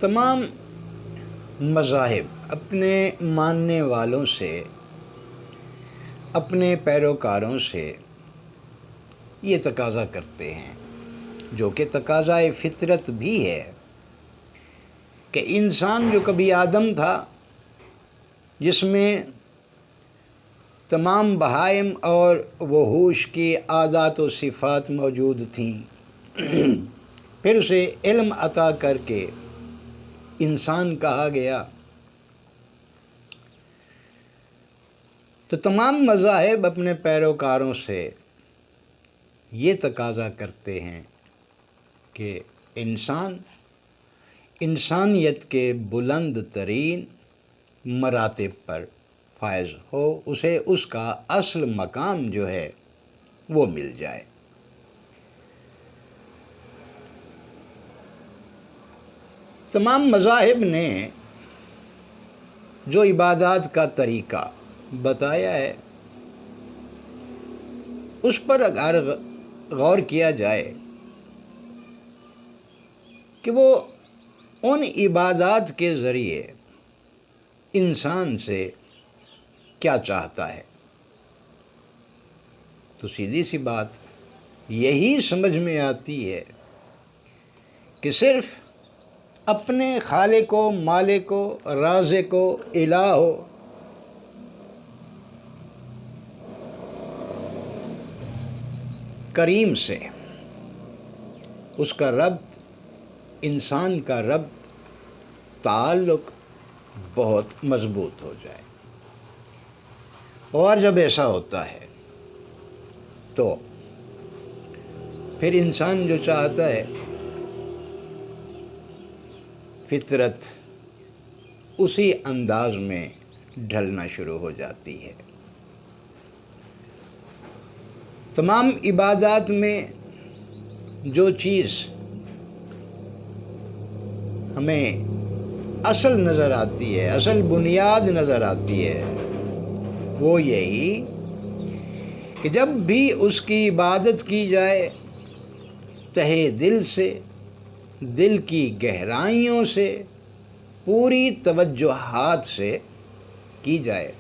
تمام مذاہب اپنے ماننے والوں سے، اپنے پیروکاروں سے یہ تقاضا کرتے ہیں، جو کہ تقاضائے فطرت بھی ہے، کہ انسان جو کبھی آدم تھا، جس میں تمام بہائم اور وحوش کی عادات و صفات موجود تھیں، پھر اسے علم عطا کر کے انسان کہا گیا، تو تمام مذاہب اپنے پیروکاروں سے یہ تقاضا کرتے ہیں کہ انسان انسانیت کے بلند ترین مراتب پر فائز ہو، اسے اس کا اصل مقام جو ہے وہ مل جائے۔ تمام مذاہب نے جو عبادات کا طریقہ بتایا ہے، اس پر اگر غور کیا جائے کہ وہ ان عبادات کے ذریعے انسان سے کیا چاہتا ہے، تو سیدھی سی بات یہی سمجھ میں آتی ہے کہ صرف اپنے خالق و مالک و رازق و الہ و کریم سے اس کا ربط، انسان کا ربط، تعلق بہت مضبوط ہو جائے۔ اور جب ایسا ہوتا ہے تو پھر انسان جو چاہتا ہے، فطرت اسی انداز میں ڈھلنا شروع ہو جاتی ہے۔ تمام عبادات میں جو چیز ہمیں اصل نظر آتی ہے، اصل بنیاد نظر آتی ہے، وہ یہی کہ جب بھی اس کی عبادت کی جائے تہہ دل سے، دل کی گہرائیوں سے، پوری توجہات سے کی جائے،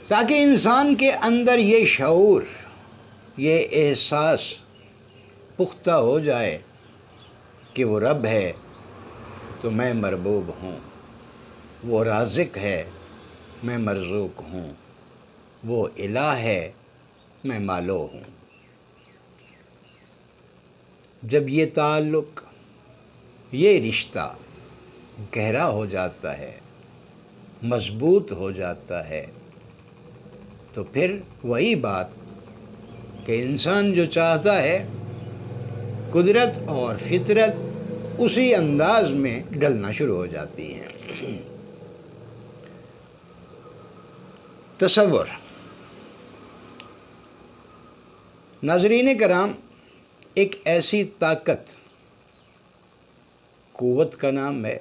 تاکہ انسان کے اندر یہ شعور، یہ احساس پختہ ہو جائے کہ وہ رب ہے تو میں مربوب ہوں، وہ رازق ہے میں مرزوق ہوں، وہ الہ ہے میں مالو ہوں۔ جب یہ تعلق، یہ رشتہ گہرا ہو جاتا ہے، مضبوط ہو جاتا ہے، تو پھر وہی بات کہ انسان جو چاہتا ہے، قدرت اور فطرت اسی انداز میں ڈھلنا شروع ہو جاتی ہے۔ تصور، ناظرین کرام، ایک ایسی طاقت، قوت کا نام ہے،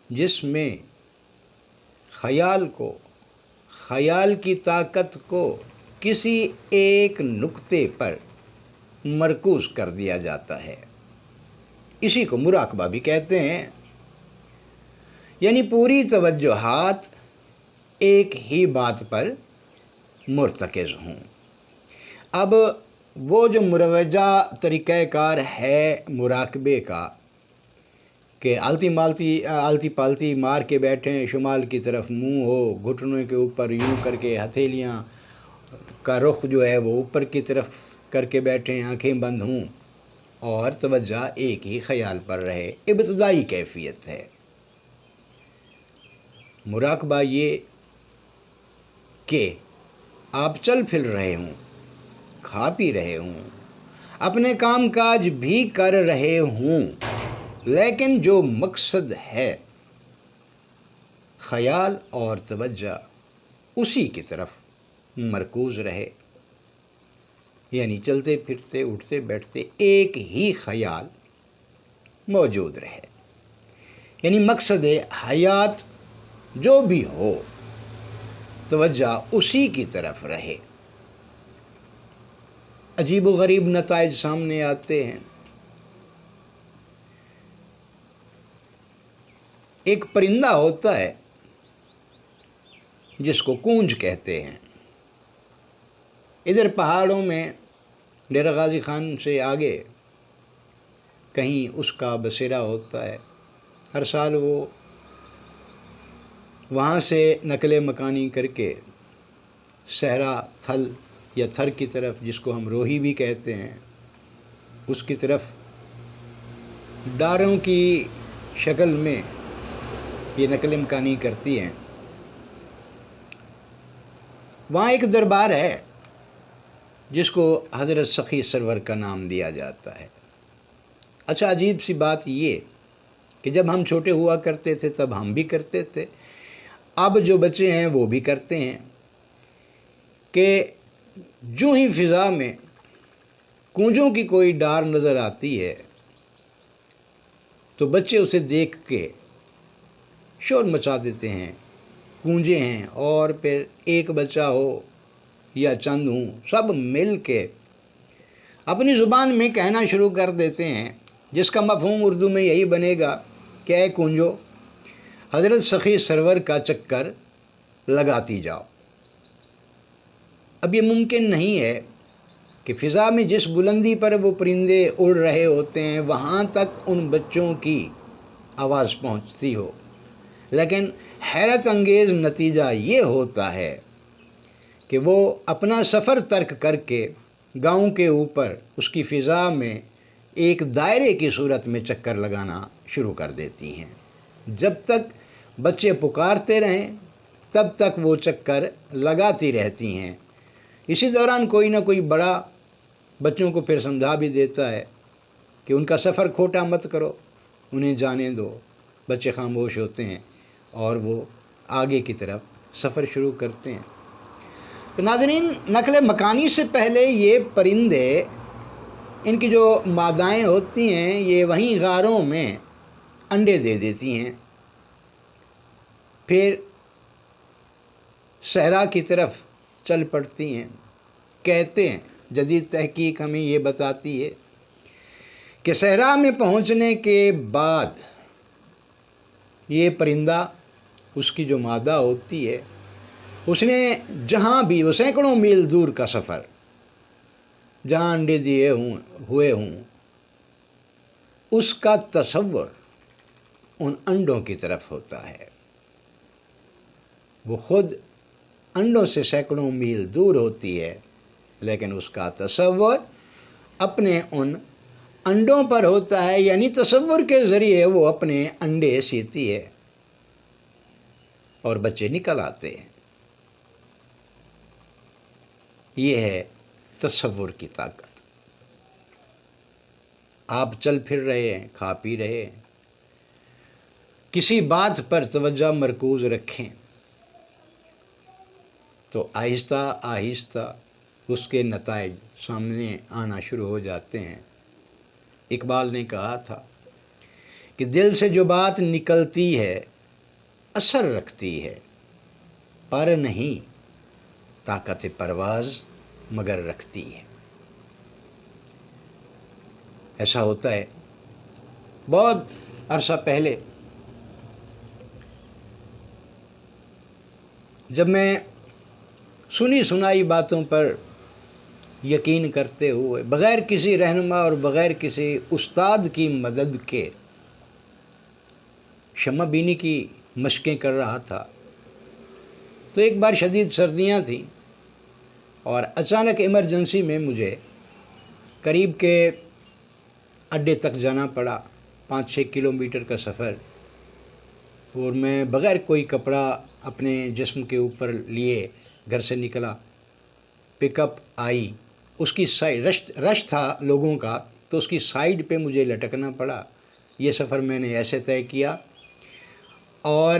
جس میں خیال کو، خیال کی طاقت کو کسی ایک نقطے پر مرکوز کر دیا جاتا ہے۔ اسی کو مراقبہ بھی کہتے ہیں، یعنی پوری توجہات ایک ہی بات پر مرتکز ہوں۔ اب وہ جو مروجہ طریقہ کار ہے مراقبے کا، کہ آلتی پالتی مار کے بیٹھیں، شمال کی طرف منہ ہو، گھٹنوں کے اوپر یوں کر کے ہتھیلیاں کا رخ جو ہے وہ اوپر کی طرف کر کے بیٹھیں، آنکھیں بند ہوں اور توجہ ایک ہی خیال پر رہے، ابتدائی کیفیت ہے۔ مراقبہ یہ کہ آپ چل پھر رہے ہوں، کھا پی رہے ہوں، اپنے کام کاج بھی کر رہے ہوں، لیکن جو مقصد ہے، خیال اور توجہ اسی کی طرف مرکوز رہے، یعنی چلتے پھرتے اٹھتے بیٹھتے ایک ہی خیال موجود رہے، یعنی مقصد حیات جو بھی ہو، توجہ اسی کی طرف رہے۔ عجیب و غریب نتائج سامنے آتے ہیں۔ ایک پرندہ ہوتا ہے جس کو کونج کہتے ہیں. ادھر پہاڑوں میں ڈیرہ غازی خان سے آگے کہیں اس کا بسیرا ہوتا ہے. ہر سال وہ وہاں سے نقل مکانی کر کے صحرا تھل یا تھر کی طرف، جس کو ہم روہی بھی کہتے ہیں، اس کی طرف ڈاروں کی شکل میں یہ نقل مکانی کرتی ہیں. وہاں ایک دربار ہے جس کو حضرت سخی سرور کا نام دیا جاتا ہے. اچھا، عجیب سی بات یہ کہ جب ہم چھوٹے ہوا کرتے تھے تب ہم بھی کرتے تھے، اب جو بچے ہیں وہ بھی کرتے ہیں کہ جو ہی فضا میں کونجوں کی کوئی ڈار نظر آتی ہے تو بچے اسے دیکھ کے شور مچا دیتے ہیں، کونجیں ہیں، اور پھر ایک بچہ ہو یا چند ہوں، سب مل کے اپنی زبان میں کہنا شروع کر دیتے ہیں، جس کا مفہوم اردو میں یہی بنے گا کہ اے کونجو، حضرت سخی سرور کا چکر لگاتی جاؤ. اب یہ ممکن نہیں ہے کہ فضا میں جس بلندی پر وہ پرندے اڑ رہے ہوتے ہیں وہاں تک ان بچوں کی آواز پہنچتی ہو، لیکن حیرت انگیز نتیجہ یہ ہوتا ہے کہ وہ اپنا سفر ترک کر کے گاؤں کے اوپر اس کی فضا میں ایک دائرے کی صورت میں چکر لگانا شروع کر دیتی ہیں. جب تک بچے پکارتے رہیں تب تک وہ چکر لگاتی رہتی ہیں. اسی دوران کوئی نہ کوئی بڑا بچوں کو پھر سمجھا بھی دیتا ہے کہ ان کا سفر کھوٹا مت کرو، انہیں جانے دو. بچے خاموش ہوتے ہیں اور وہ آگے کی طرف سفر شروع کرتے ہیں. تو ناظرین، نقل مکانی سے پہلے یہ پرندے، ان کی جو مادائیں ہوتی ہیں، یہ وہیں غاروں میں انڈے دے دیتی ہیں، پھر صحرا کی طرف چل پڑتی ہیں. کہتے ہیں جدید تحقیق ہمیں یہ بتاتی ہے کہ صحرا میں پہنچنے کے بعد یہ پرندہ، اس کی جو مادہ ہوتی ہے، اس نے جہاں بھی وہ سینکڑوں میل دور کا سفر جہاں انڈے دیے ہوئے ہوں، اس کا تصور ان انڈوں کی طرف ہوتا ہے. وہ خود انڈوں سے سینکڑوں میل دور ہوتی ہے، لیکن اس کا تصور اپنے ان انڈوں پر ہوتا ہے، یعنی تصور کے ذریعے وہ اپنے انڈے سیتی ہے اور بچے نکل آتے ہیں. یہ ہے تصور کی طاقت. آپ چل پھر رہے ہیں، کھا پی رہے ہیں، کسی بات پر توجہ مرکوز رکھیں تو آہستہ آہستہ اس کے نتائج سامنے آنا شروع ہو جاتے ہیں. اقبال نے کہا تھا کہ دل سے جو بات نکلتی ہے اثر رکھتی ہے، پر نہیں طاقت پرواز مگر رکھتی ہے. ایسا ہوتا ہے. بہت عرصہ پہلے جب میں سنی سنائی باتوں پر یقین کرتے ہوئے بغیر کسی رہنما اور بغیر کسی استاد کی مدد کے شمع بینی کی مشقیں کر رہا تھا، تو ایک بار شدید سردیاں تھیں اور اچانک ایمرجنسی میں مجھے قریب کے اڈے تک جانا پڑا. 5-6 کلومیٹر کا سفر، اور میں بغیر کوئی کپڑا اپنے جسم کے اوپر لیے گھر سے نکلا. پک اپ آئی، اس کی سائڈ رش تھا لوگوں کا، تو اس کی سائیڈ پہ مجھے لٹکنا پڑا. یہ سفر میں نے ایسے طے کیا، اور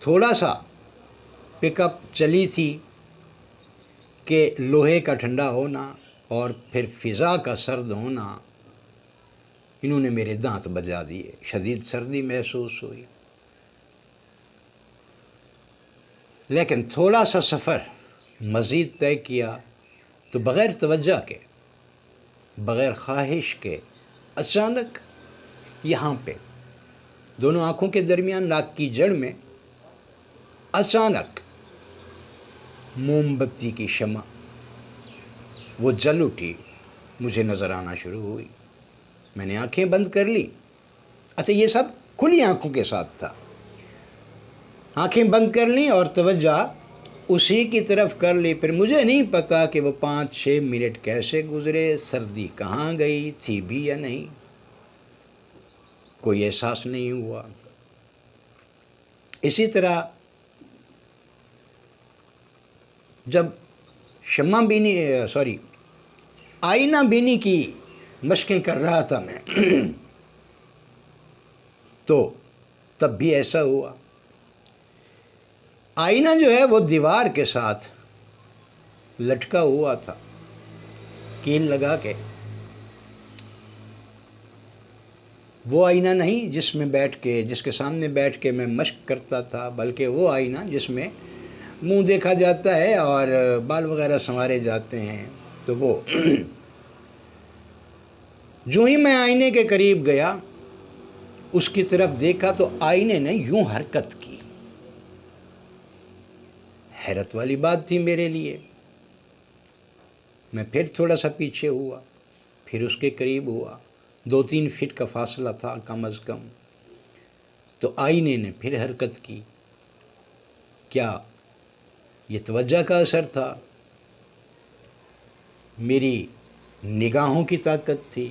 تھوڑا سا پک اپ چلی تھی کہ لوہے کا ٹھنڈا ہونا اور پھر فضا کا سرد ہونا، انہوں نے میرے دانت بجا دیے. شدید سردی محسوس ہوئی، لیکن تھوڑا سا سفر مزید طے کیا تو بغیر توجہ کے، بغیر خواہش کے، اچانک یہاں پہ دونوں آنکھوں کے درمیان ناک کی جڑ میں اچانک موم بتی کی شمع وہ جل اٹھی، مجھے نظر آنا شروع ہوئی۔ میں نے آنکھیں بند کر لی۔ اچھا، یہ سب کھلی آنکھوں کے ساتھ تھا۔ آنکھیں بند کر لیں اور توجہ اسی کی طرف کر لی۔ پھر مجھے نہیں پتا کہ وہ 5-6 منٹ کیسے گزرے، سردی کہاں گئی، تھی بھی یا نہیں، کوئی احساس نہیں ہوا۔ اسی طرح جب آئینہ بینی کی مشقیں کر رہا تھا میں تو تب بھی ایسا ہوا۔ آئینہ جو ہے وہ دیوار کے ساتھ لٹکا ہوا تھا کیل لگا کے۔ وہ آئینہ نہیں جس کے سامنے بیٹھ کے میں مشق کرتا تھا، بلکہ وہ آئینہ جس میں منہ دیکھا جاتا ہے اور بال وغیرہ سنوارے جاتے ہیں۔ تو وہ جو ہی میں آئینے کے قریب گیا، اس کی طرف دیکھا تو آئینے نے یوں حرکت کی۔ حیرت والی بات تھی میرے لیے۔ میں پھر تھوڑا سا پیچھے ہوا، پھر اس کے قریب ہوا، 2-3 فٹ کا فاصلہ تھا کم از کم۔ تو آئینے نے پھر حرکت کی۔ کیا یہ توجہ کا اثر تھا؟ میری نگاہوں کی طاقت تھی؟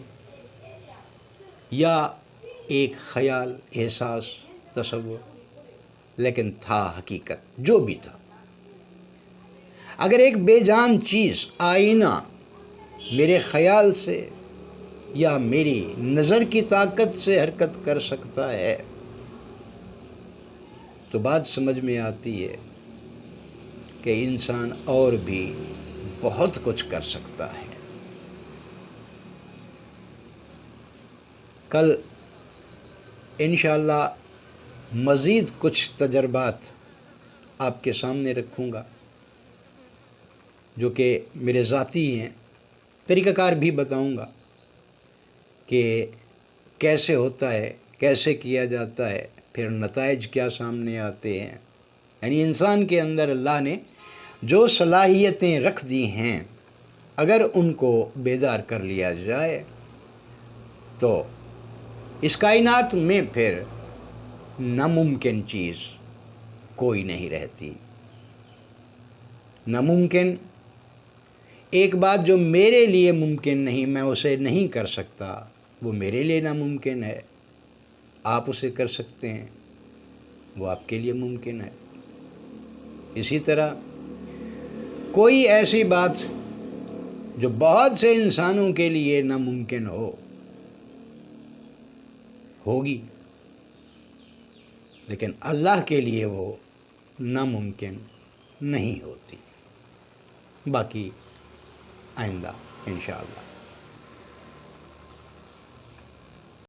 یا ایک خیال، احساس، تصور؟ لیکن تھا حقیقت، جو بھی تھا۔ اگر ایک بے جان چیز آئینہ میرے خیال سے یا میری نظر کی طاقت سے حرکت کر سکتا ہے تو بات سمجھ میں آتی ہے کہ انسان اور بھی بہت کچھ کر سکتا ہے۔ کل انشاءاللہ مزید کچھ تجربات آپ کے سامنے رکھوں گا جو کہ میرے ذاتی ہیں۔ طریقہ کار بھی بتاؤں گا کہ کیسے ہوتا ہے، کیسے کیا جاتا ہے، پھر نتائج کیا سامنے آتے ہیں۔ یعنی انسان کے اندر اللہ نے جو صلاحیتیں رکھ دی ہیں، اگر ان کو بیدار کر لیا جائے تو اس کائنات میں پھر ناممکن چیز کوئی نہیں رہتی۔ ناممکن، ایک بات جو میرے لیے ممکن نہیں، میں اسے نہیں کر سکتا، وہ میرے لیے ناممکن ہے۔ آپ اسے کر سکتے ہیں، وہ آپ کے لیے ممکن ہے۔ اسی طرح کوئی ایسی بات جو بہت سے انسانوں کے لیے ناممکن ہوگی، لیکن اللہ کے لیے وہ ناممکن نہیں ہوتی۔ باقی آئندہ انشاءاللہ۔